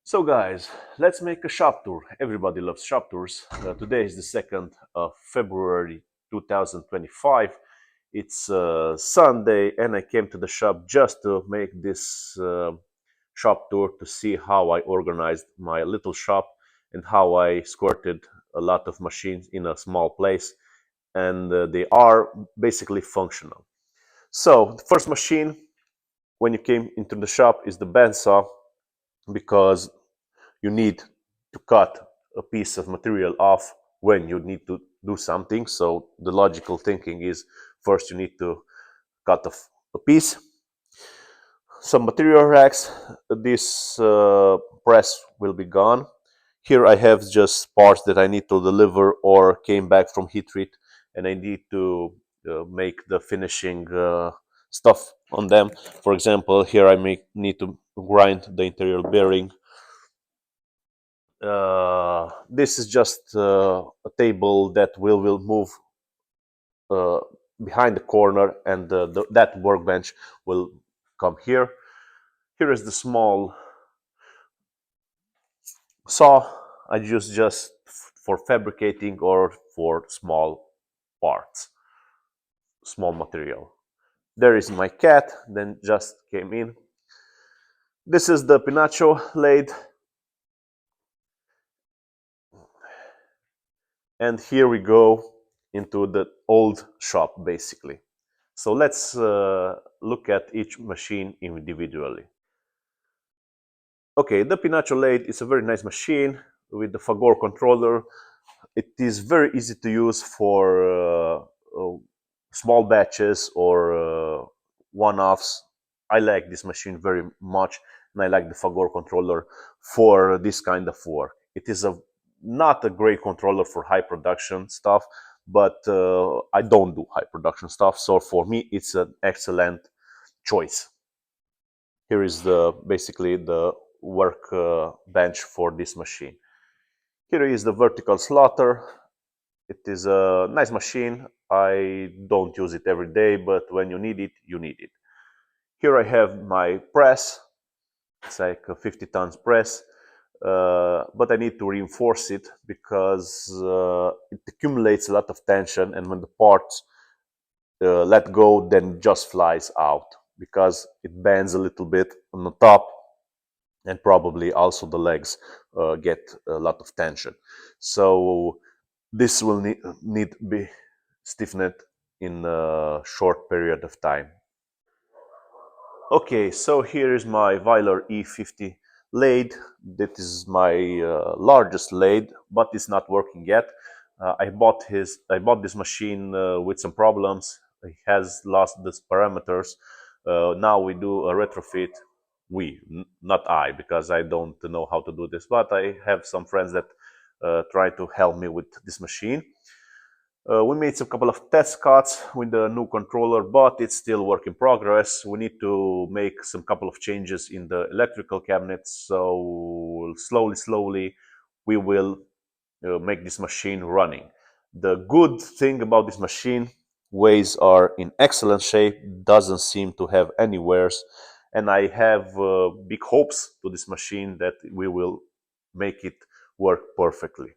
So guys, let's make a shop tour. Everybody loves shop tours. Today is the 2nd of February 2025. It's Sunday and I came to the shop just to make this shop tour to see how I organized my little shop and how I squirted a lot of machines in a small place, and they are basically functional. So the first machine when you came into the shop is the bandsaw, because you need to cut a piece of material off when you need to do something. So the logical thinking is first you need to cut off a piece. Some material racks. This press will be gone. Here I have just parts that I need to deliver or came back from heat treat, and I need to make the finishing stuff on them. For example, here I need to grind the interior bearing. This is just a table that will move uh, behind the corner, and that workbench will come here. Here is the small saw I use just for fabricating or for small parts, small material. There is my cat, then just came in. This is the Pinacho lathe, and here we go into the old shop basically. So let's look at each machine individually. Okay, the Pinacho lathe is a very nice machine with the Fagor controller. It is very easy to use for small batches or one-offs. I like this machine very much, and I like the Fagor controller for this kind of work. It is not a great controller for high production stuff, but I don't do high production stuff, so for me it's an excellent choice. Here is basically the work bench for this machine. Here is the vertical slaughter. It is a nice machine. I don't use it every day, but when you need it, you need it. Here I have my press. It's like a 50 tons press, but I need to reinforce it because it accumulates a lot of tension, and when the parts let go, then it just flies out because it bends a little bit on the top, and probably also the legs get a lot of tension. So this will need to be stiffened in a short period of time. Okay, so here is my Weiler E50 lathe. That is my largest lathe, but it's not working yet. I bought this machine with some problems. It has lost these parameters. Now we do a retrofit. Not I, because I don't know how to do this, but I have some friends that try to help me with this machine. We made some couple of test cuts with the new controller, but it's still work in progress. We need to make some couple of changes in the electrical cabinets. So slowly, we will make this machine running. The good thing about this machine, ways are in excellent shape, doesn't seem to have any wears, and I have big hopes to this machine that we will make it work perfectly.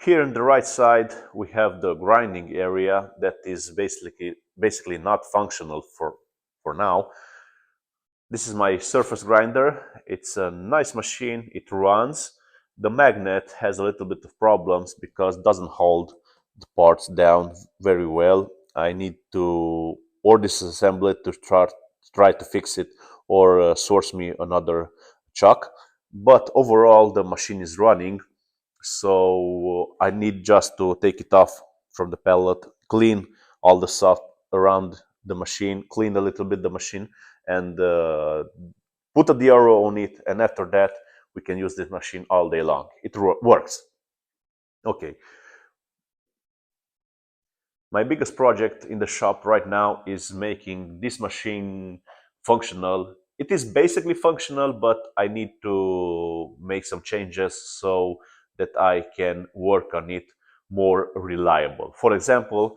Here on the right side, we have the grinding area that is basically not functional for now. This is my surface grinder. It's a nice machine. It runs. The magnet has a little bit of problems because it doesn't hold the parts down very well. I need to or disassemble it to try to fix it, or source me another chuck. But overall, the machine is running. So I need just to take it off from the pellet, clean all the stuff around the machine, clean a little bit the machine, and put a DRO on it. And after that, we can use this machine all day long. It works. Okay. My biggest project in the shop right now is making this machine functional. It is basically functional, but I need to make some changes so that I can work on it more reliable. For example,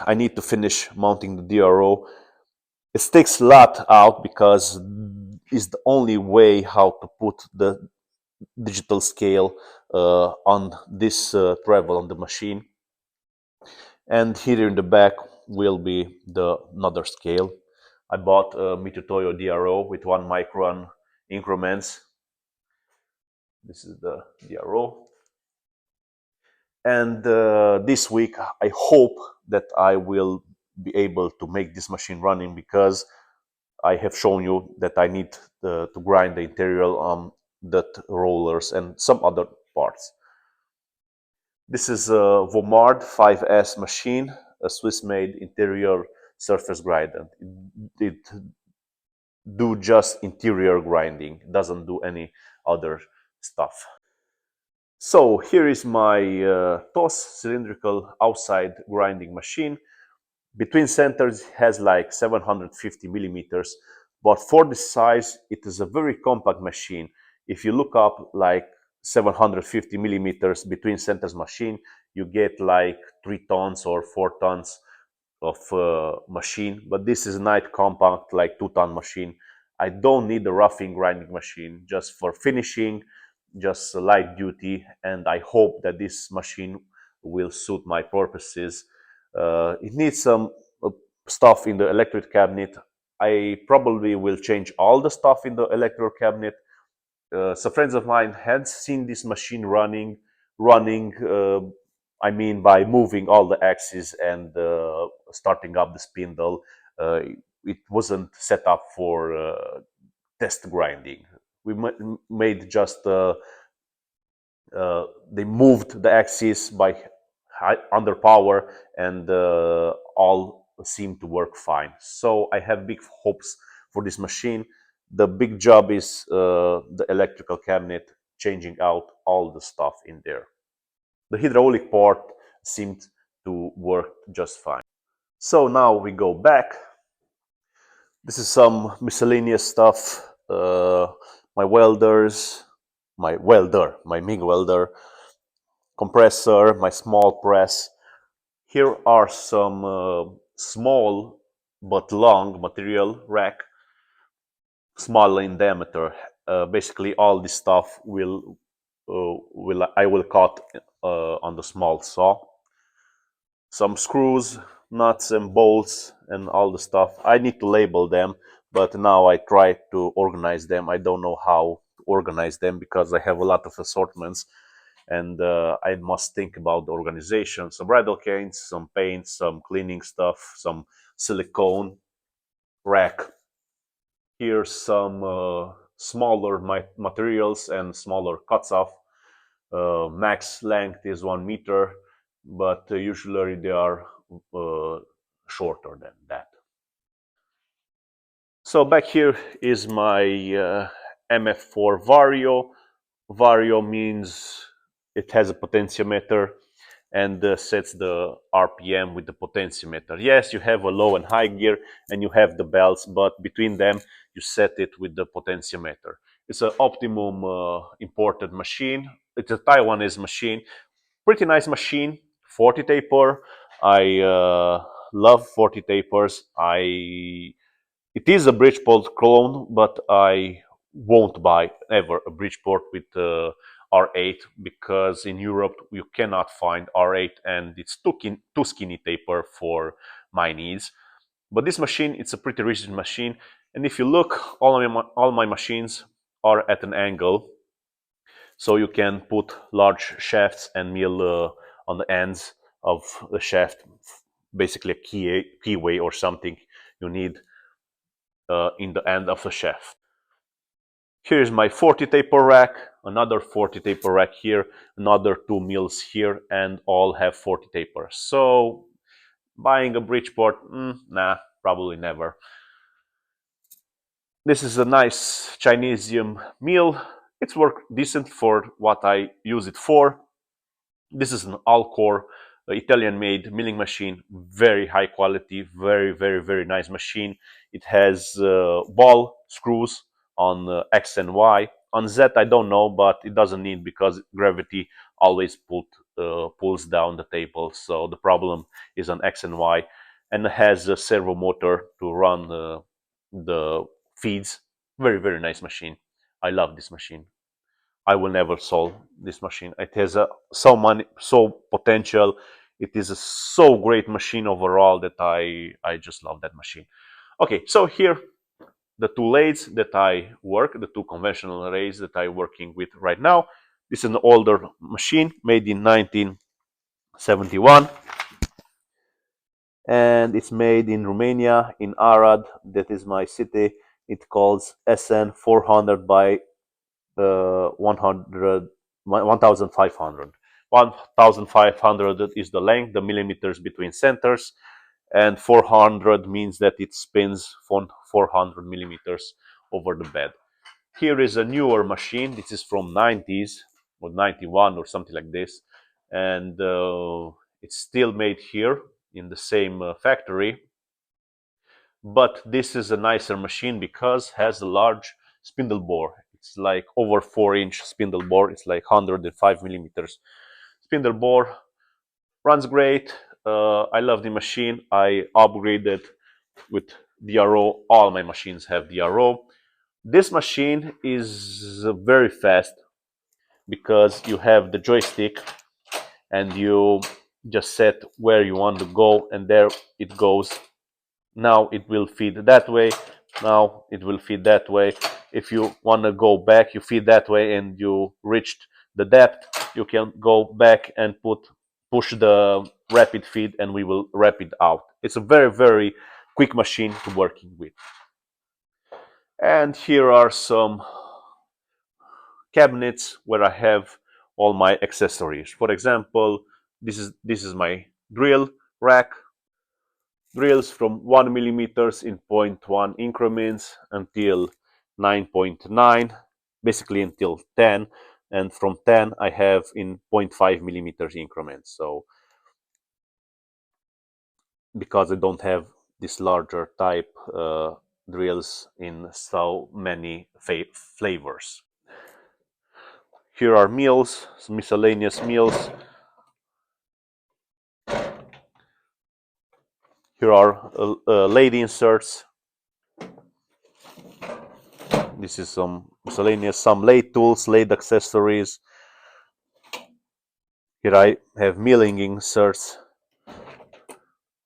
I need to finish mounting the DRO It sticks a lot out because it's the only way how to put the digital scale on this travel on the machine. And here in the back will be the another scale. I bought a Mitutoyo DRO with 1 micron increments. This is the DRO. And this week, I hope that I will be able to make this machine running because I have shown you that I need to grind the interior on that rollers and some other parts. This is a Vomard 5S machine, a Swiss-made interior surface grinder. It do just interior grinding, doesn't do any other stuff. So here is my TOS cylindrical outside grinding machine. Between centers it has like 750 millimeters, but for the size it is a very compact machine. If you look up like 750 millimeters between centers machine, you get like 3 tons or 4 tons of machine, but this is not compact like 2-ton machine. I don't need a roughing grinding machine, just for finishing, just light duty, and I hope that this machine will suit my purposes. It needs some stuff in the electric cabinet. I probably will change all the stuff in the electrical cabinet. Some friends of mine had seen this machine running. I mean, by moving all the axes and starting up the spindle. It wasn't set up for test grinding. We made just they moved the axis by under power, and all seemed to work fine. So I have big hopes for this machine. The big job is the electrical cabinet, changing out all the stuff in there. The hydraulic part seemed to work just fine. So now we go back. This is some miscellaneous stuff. My welders, my MIG welder, compressor, my small press. Here are some small but long material rack, small in diameter. Basically, all this stuff will I will cut on the small saw. Some screws, nuts, and bolts, and all the stuff. I need to label them, but now I try to organize them. I don't know how to organize them because I have a lot of assortments, and I must think about the organization. Some bridle canes, some paints, some cleaning stuff, some silicone rack. Here's some smaller materials and smaller cuts off. Max length is 1 meter, but usually they are shorter than that. So back here is my MF4 Vario. Vario means it has a potentiometer and sets the RPM with the potentiometer. Yes, you have a low and high gear and you have the belts, but between them you set it with the potentiometer. It's an Optimum imported machine. It's a Taiwanese machine. Pretty nice machine. 40 taper. I love 40 tapers. It is a Bridgeport clone, but I won't buy ever a Bridgeport with R8 because in Europe you cannot find R8 and it's too skinny taper for my needs. But this machine, it's a pretty rigid machine, and if you look, all my machines are at an angle, so you can put large shafts and mill on the ends of the shaft, basically a keyway or something you need in the end of the shaft. Here is my 40 taper rack, another 40 taper rack here, another 2 mills here, and all have 40 tapers. So buying a Bridgeport, nah, probably never. This is a nice Chinesium mill. It's worked decent for what I use it for. This is an Alcor Italian-made milling machine, very high quality, very nice machine. It has ball screws on X and Y. On Z, I don't know, but it doesn't need because gravity always pulls down the table. So the problem is on X and Y. and has a servo motor to run the feeds. Very, very nice machine. I love this machine. I will never sell this machine. It has so money, so potential. It is a so great machine overall that I just love that machine. Okay, so here the two lathes that I work, the two conventional lathes that I'm working with right now. This is an older machine made in 1971, and it's made in Romania, in Arad. That is my city. It calls SN 400 by 100, 1500. 1500 is the length, the millimeters between centers, and 400 means that it spins 400 millimeters over the bed. Here is a newer machine. This is from 90s or 91 or something like this, and it's still made here in the same factory. But this is a nicer machine because has a large spindle bore. It's like over 4-inch spindle bore. It's like 105 millimeters spindle bore. Runs great. I love the machine. I upgraded with DRO. All my machines have DRO. This machine is very fast because you have the joystick and you just set where you want to go, and there it goes. Now it will feed that way. Now it will feed that way. If you want to go back, you feed that way, and you reached the depth, you can go back and push the rapid feed, and we will rapid out. It's a very, very quick machine to working with. And here are some cabinets where I have all my accessories. For example, this is my drill rack. Drills from 1 millimeters in 0.1 increments until 9.9, basically until 10, and from 10 I have in 0.5 millimeters increments. So because I don't have this larger type drills in so many flavors. Here are mills, some miscellaneous mills. Here are lathe inserts. This is some miscellaneous, some lathe tools, lathe accessories. Here I have milling inserts.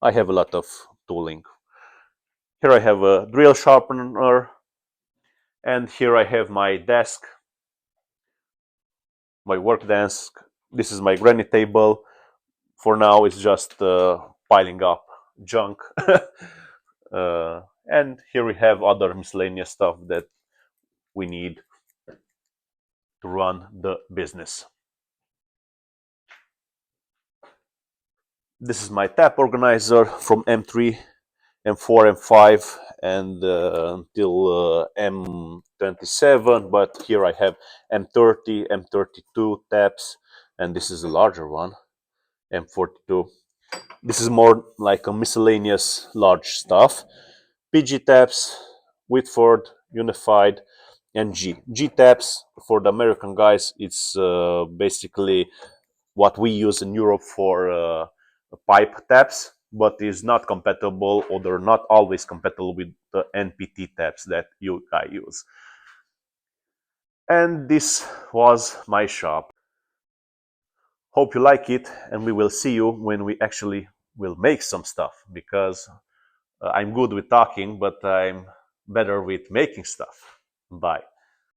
I have a lot of tooling. Here I have a drill sharpener, and here I have my desk, my work desk. This is my granite table. For now, it's just piling up junk. And here we have other miscellaneous stuff that we need to run the business. This is my tap organizer from M3, M4, M5, and until M27. But here I have M30, M32 taps, and this is a larger one, M42. This is more like a miscellaneous large stuff. PG taps, Whitford, Unified, and G. G taps for the American guys. It's basically what we use in Europe for pipe taps, but is not compatible, or they're not always compatible with the NPT taps that I use. And this was my shop. Hope you like it, and we will see you when we actually will make some stuff, because I'm good with talking, but I'm better with making stuff. Bye.